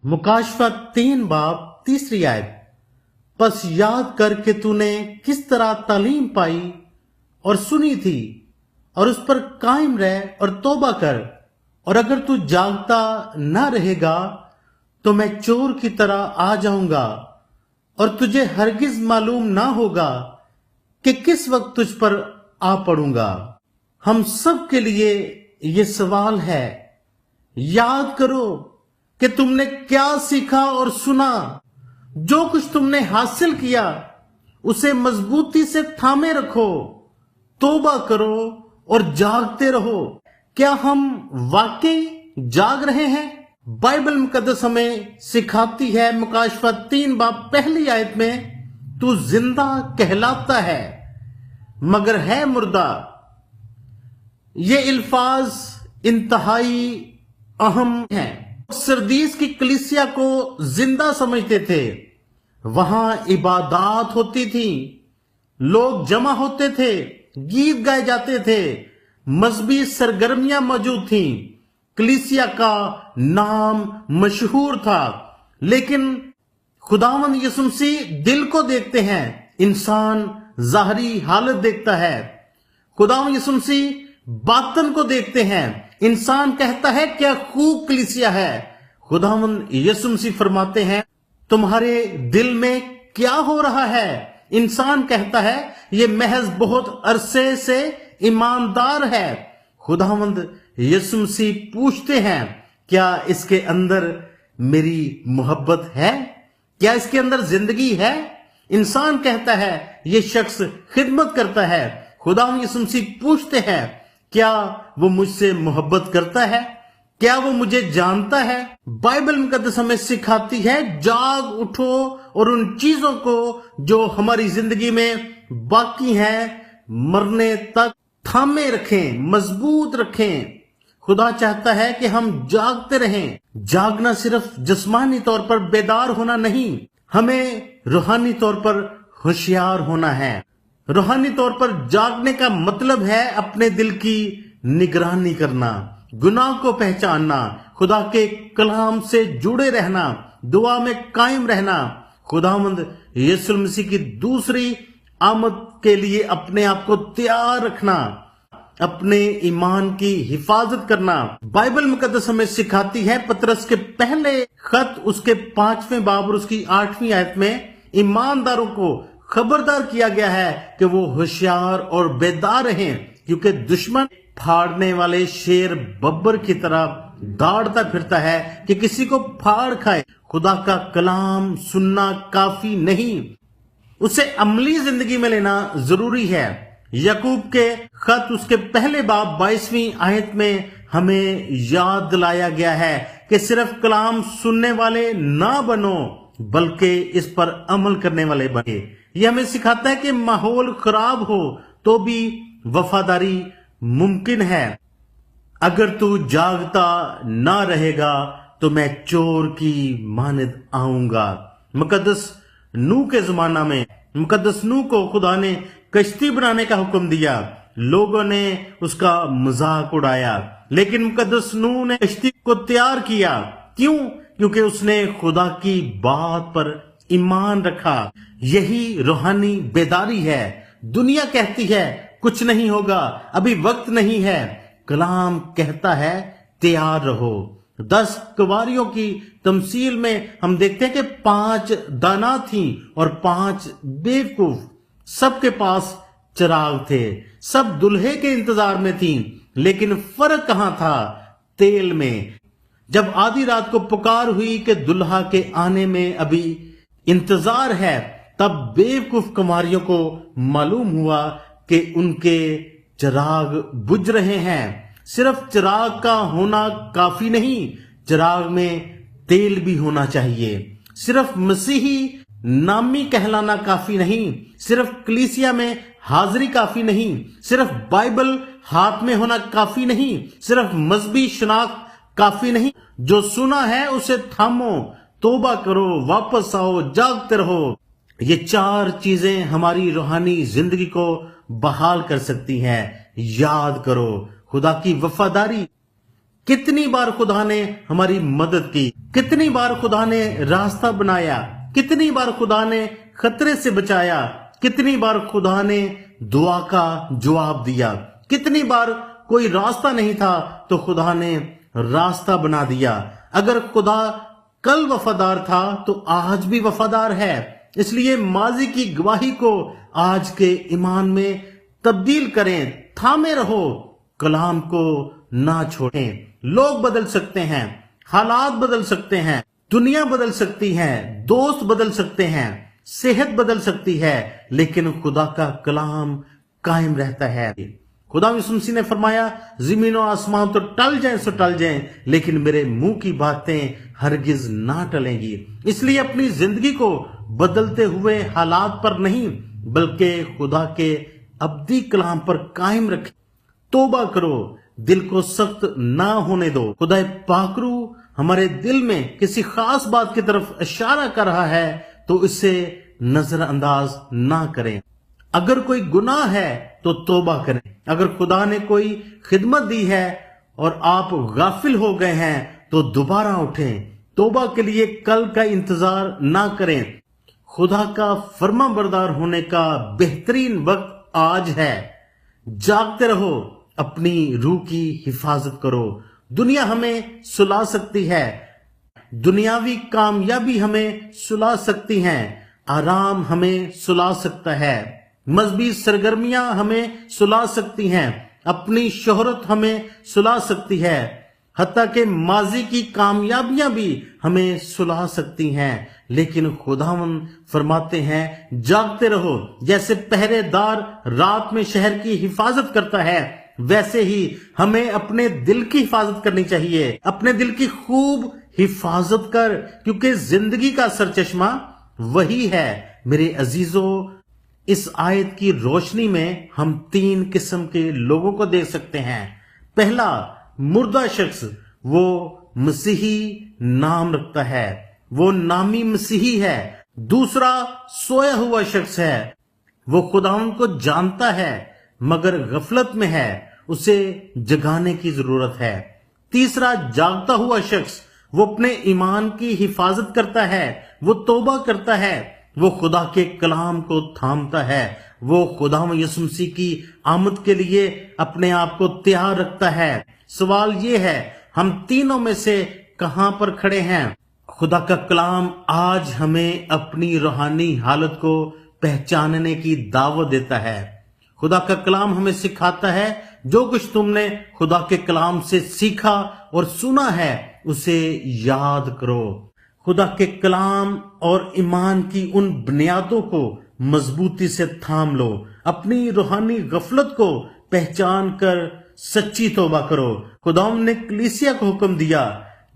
मुकाशफत 3 बाब 3 आयत। बस याद कर कि तूने किस तरह तालीम पाई और सुनी थी, और उस पर कायम रह और तौबा कर। और अगर तू जागता ना रहेगा तो मैं चोर की तरह आ जाऊंगा और तुझे हरगिज मालूम ना होगा कि किस वक्त तुझ पर आ पड़ूंगा। हम सब के लिए ये सवाल है, याद करो कि तुमने क्या सीखा और सुना। जो कुछ तुमने हासिल किया उसे मजबूती से थामे रखो, तौबा करो और जागते रहो। क्या हम वाकई जाग रहे हैं? बाइबल मुकद्दस हमें सिखाती है, मुकाशफत 3 बाब 1 आयत में, तू जिंदा कहलाता है मगर है मुर्दा। ये अल्फाज इंतहाई अहम हैं। सरदीस की कलीसिया को जिंदा समझते थे। वहां इबादत होती थी, लोग जमा होते थे, गीत गाए जाते थे, मजहबी सरगर्मियां मौजूद थीं। कलीसिया का नाम मशहूर था। लेकिन खुदावंद यीशु मसीह दिल को देखते हैं, इंसान ज़ाहरी हालत देखता है। खुदावंद यीशु मसीह बातन को देखते हैं, इंसान कहता है क्या खूब कलीसिया है। खुदावंद यीशु मसीह फरमाते हैं तुम्हारे दिल में क्या हो रहा है। इंसान कहता है ये महज बहुत अरसे से ईमानदार है। खुदावंद यीशु मसीह पूछते हैं क्या इसके अंदर मेरी मोहब्बत है, क्या इसके अंदर जिंदगी है। इंसान कहता है ये शख्स खिदमत करता है। खुदावंद यीशु मसीह पूछते हैं क्या वो मुझसे मोहब्बत करता है, क्या वो मुझे जानता है। बाइबल मुकद्दस हमें सिखाती है जाग उठो और उन चीजों को जो हमारी जिंदगी में बाकी हैं मरने तक थामे रखें, मजबूत रखें। खुदा चाहता है कि हम जागते रहें। जागना सिर्फ जिस्मानी तौर पर बेदार होना नहीं, हमें रूहानी तौर पर होशियार होना है। रूहानी तौर पर जागने का मतलब है अपने दिल की निगरानी करना, गुनाह को पहचानना, खुदा के कलाम से जुड़े रहना, दुआ में कायम रहना, खुदावंद यीशु मसीह की दूसरी आमद के लिए अपने आप को तैयार रखना, अपने ईमान की हिफाजत करना। बाइबल मुकद्दस हमें सिखाती है, पतरस के पहले खत उसके 5वें बाब और उसकी 8वीं आयत में ईमानदारों को खबरदार किया गया है कि वो होशियार और बेदार रहें, क्योंकि दुश्मन फाड़ने वाले शेर बब्बर की तरह दौड़ता फिरता है कि किसी को फाड़ खाए। खुदा का कलाम सुनना काफी नहीं, उसे अमली जिंदगी में लेना जरूरी है। याकूब के खत उसके पहले बाब 22वीं आयत में हमें याद दिलाया गया है कि सिर्फ कलाम सुनने वाले ना बनो बल्कि इस पर अमल करने वाले बने। यह हमें सिखाता है कि माहौल खराब हो तो भी वफादारी मुमकिन है। अगर तू जागता ना रहेगा तो मैं चोर की मानद आऊंगा। मुकद्दस नूह के जमाना में मुकद्दस नूह को खुदा ने कश्ती बनाने का हुक्म दिया। लोगों ने उसका मजाक उड़ाया, लेकिन मुकद्दस नूह ने कश्ती को तैयार किया। क्यों? क्योंकि उसने खुदा की बात पर ईमान रखा। यही रूहानी बेदारी है। दुनिया कहती है कुछ नहीं होगा, अभी वक्त नहीं है। कलाम कहता है तैयार रहो। 10 कुंवारियों की तमसील में हम देखते हैं कि 5 दाना थी और 5 बेवकूफ। सबके पास चिराग थे, सब दुल्हे के इंतजार में थी, लेकिन फर्क कहां था? तेल में। जब आधी रात को पुकार हुई कि दुल्हा के आने में अभी इंतजार है, तब बेवकूफ कुंवारियों को मालूम हुआ कि उनके चिराग बुझ रहे हैं। सिर्फ चिराग का होना काफी नहीं, चिराग में तेल भी होना चाहिए। सिर्फ मसीही नामी कहलाना काफी नहीं, सिर्फ कलीसिया में हाजिरी काफी नहीं, सिर्फ बाइबल हाथ में होना काफी नहीं, सिर्फ मजहबी शनाख्त काफी नहीं। जो सुना है उसे थामो, तौबा करो, वापस आओ, जागते रहो। ये 4 चीजें हमारी रूहानी जिंदगी को बहाल कर सकती हैं। याद करो खुदा की वफादारी, कितनी बार खुदा ने हमारी मदद की, कितनी बार खुदा ने रास्ता बनाया, कितनी बार खुदा ने खतरे से बचाया, कितनी बार खुदा ने दुआ का जवाब दिया, कितनी बार कोई रास्ता नहीं था तो खुदा ने रास्ता बना दिया। अगर खुदा कल वफादार था तो आज भी वफादार है। इसलिए माजी की गवाही को आज के ईमान में तब्दील करें, थामे रहो, कलाम को ना छोड़ें। लोग बदल सकते हैं, हालात बदल सकते हैं, दुनिया बदल सकती है, दोस्त बदल सकते हैं, सेहत बदल सकती है, लेकिन खुदा का कलाम कायम रहता है। खुदा यीशु मसीह ने फरमाया, जमीन और आसमान तो टल जाएं सो टल जाएं, लेकिन मेरे मुंह की बातें हरगिज ना टलेंगी। इसलिए अपनी जिंदगी को बदलते हुए हालात पर नहीं, बल्कि खुदा के अब्दी कलाम पर कायम रखें। तौबा करो, दिल को सख्त ना होने दो। खुदा पाकरू हमारे दिल में किसी खास बात की तरफ इशारा कर रहा है तो इसे नजरअंदाज ना करें। अगर कोई गुनाह है तो तौबा करें। अगर खुदा ने कोई खिदमत दी है और आप गाफिल हो गए हैं तो दोबारा उठें। तौबा के लिए कल का इंतजार ना करें। खुदा का फर्मा बरदार होने का बेहतरीन वक्त आज है। जागते रहो, अपनी रूह की हिफाजत करो। दुनिया हमें सुला सकती है, दुनियावी कामयाबी हमें सुला सकती हैं, आराम हमें सुला सकता है, मजहबी सरगर्मियां हमें सुला सकती हैं, अपनी शोहरत हमें सुला सकती है, हत्ता के माजी की कामयाबियां भी हमें सुला सकती हैं। लेकिन खुदावंद फरमाते हैं, जागते रहो। जैसे पहरेदार रात में शहर की हिफाजत करता है, वैसे ही हमें अपने दिल की हिफाजत करनी चाहिए। अपने दिल की खूब हिफाजत कर, क्योंकि जिंदगी का सरचश्मा वही है। मेरे अजीजों, इस आयत की रोशनी में हम 3 किस्म के लोगों को देख सकते हैं। पहला, मुर्दा शख्स, वो मसीही नाम रखता है, वो नामी मसीही है। दूसरा, सोया हुआ शख्स है, वो खुदावंद को जानता है मगर गफलत में है, उसे जगाने की जरूरत है। तीसरा, जागता हुआ शख्स, वो अपने ईमान की हिफाजत करता है, वो तौबा करता है, वो खुदा के कलाम को थामता है, वो खुदा यीशु मसीह की आमद के लिए अपने आप को तैयार रखता है। सवाल ये है, हम तीनों में से कहां पर खड़े हैं? खुदा का कलाम आज हमें अपनी रूहानी हालत को पहचानने की दावत देता है। खुदा का कलाम हमें सिखाता है, जो कुछ तुमने खुदा के कलाम से सीखा और सुना है उसे याद करो। खुदा के कलाम और ईमान की उन बुनियादों को मजबूती से थाम लो। अपनी रूहानी गफलत को पहचान कर सच्ची तौबा करो। खुदावंद ने कलीसिया को हुक्म दिया,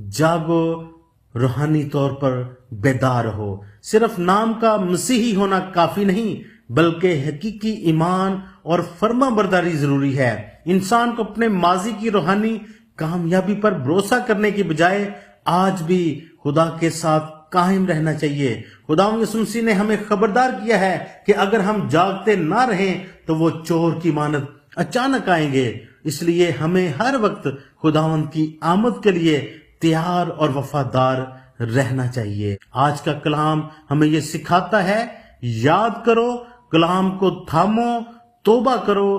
जागो, रूहानी तौर पर बेदार हो। सिर्फ नाम का मसीही होना काफी नहीं, बल्कि हकीकी ईमान और फर्मा बरदारी जरूरी है। इंसान को अपने माजी की रूहानी कामयाबी पर भरोसा करने की बजाय आज भी खुदा के साथ कायम रहना चाहिए। खुदा यीशु मसीह ने हमें खबरदार किया है कि अगर हम जागते ना रहें तो वो चोर की मानत अचानक आएंगे। इसलिए हमें हर वक्त खुदावंद की आमद के लिए तैयार और वफादार रहना चाहिए। आज का कलाम हमें ये सिखाता है, याद करो, कलाम को थामो, तौबा करो,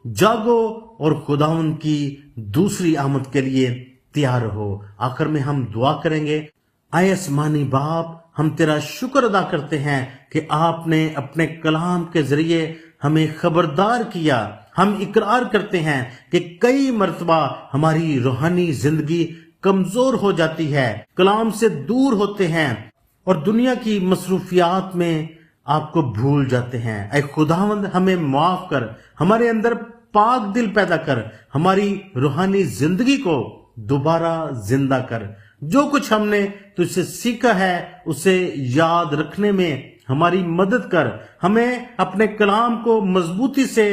जागो और खुदावंद की दूसरी आमद के लिए तैयार हो। आखिर में हम दुआ करेंगे। आए आसमानी बाप, हम तेरा शुक्र अदा करते हैं कि आपने अपने कलाम के जरिए हमें खबरदार किया। हम इकरार करते हैं कि कई मर्तबा हमारी रूहानी जिंदगी कमजोर हो जाती है, कलाम से दूर होते हैं और दुनिया की मसरूफियात में आपको भूल जाते हैं। ऐ खुदावंद, हमें माफ कर, हमारे अंदर पाक दिल पैदा कर, हमारी रूहानी जिंदगी को दोबारा जिंदा कर। जो कुछ हमने तुझसे सीखा है उसे याद रखने में हमारी मदद कर। हमें अपने कलाम को मजबूती से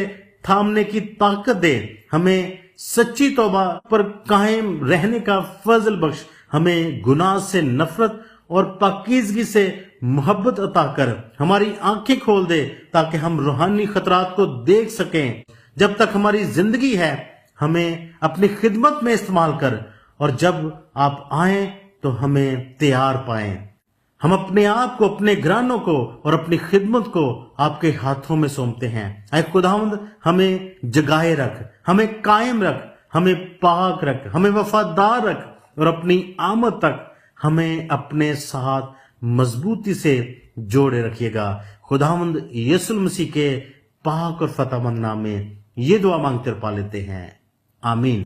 थामने की ताकत दे। हमें सच्ची तौबा पर कायम रहने का फजल बख्श। हमें गुनाह से नफरत और पाकीज़गी से मोहब्बत अता कर। हमारी आंखें खोल दे ताकि हम रूहानी खतरात को देख सकें। जब तक हमारी जिंदगी है, हमें अपनी खिदमत में इस्तेमाल कर اور جب آپ آئیں تو ہمیں تیار پائیں۔ ہم اپنے آپ کو، اپنے گھرانوں کو اور اپنی خدمت کو آپ کے ہاتھوں میں سونپتے ہیں۔ اے خداوند، ہمیں جگائے رکھ، ہمیں قائم رکھ، ہمیں پاک رکھ، ہمیں وفادار رکھ، اور اپنی آمد تک ہمیں اپنے ساتھ مضبوطی سے جوڑے رکھیے گا۔ خداوند یسوع المسیح کے پاک اور فتح مند نام میں یہ دعا مانگتے اور پا لیتے ہیں، آمین۔